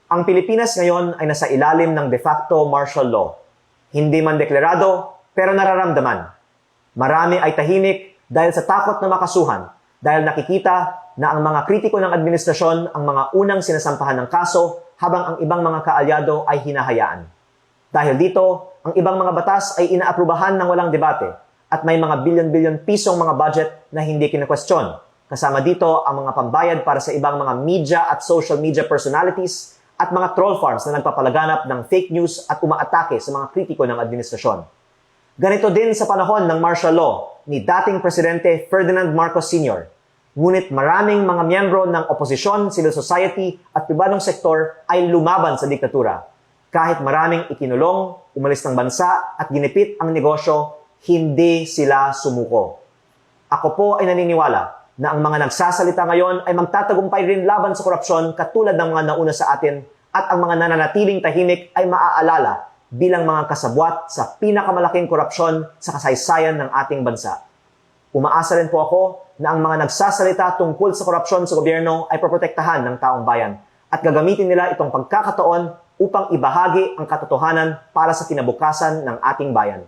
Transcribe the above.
Ang Pilipinas ngayon ay nasa ilalim ng de facto martial law. Hindi man deklarado, pero nararamdaman. Marami ay tahimik dahil sa takot na makasuhan, dahil nakikita na ang mga kritiko ng administrasyon ang mga unang sinasampahan ng kaso habang ang ibang mga kaalyado ay hinahayaan. Dahil dito, ang ibang mga batas ay inaaprubahan ng walang debate at may mga bilyon-bilyon pisong mga budget na hindi kinakwestiyon. Kasama dito ang mga pambayad para sa ibang mga media at social media personalities at mga troll farms na nagpapalaganap ng fake news at umaatake sa mga kritiko ng administrasyon. Ganito din sa panahon ng martial law ni dating Presidente Ferdinand Marcos Sr. Ngunit maraming mga miyembro ng oposisyon, civil society at pribadong sektor ay lumaban sa diktatura. Kahit maraming ikinulong, umalis ng bansa at ginipit ang negosyo, hindi sila sumuko. Ako po ay naniniwala na ang mga nagsasalita ngayon ay magtatagumpay rin laban sa korupsyon katulad ng mga nauna sa atin at ang mga nananatiling tahimik ay maaalala bilang mga kasabwat sa pinakamalaking korupsyon sa kasaysayan ng ating bansa. Umaasa rin po ako na ang mga nagsasalita tungkol sa korupsyon sa gobyerno ay poprotektahan ng taong bayan at gagamitin nila itong pagkakataon upang ibahagi ang katotohanan para sa kinabukasan ng ating bayan.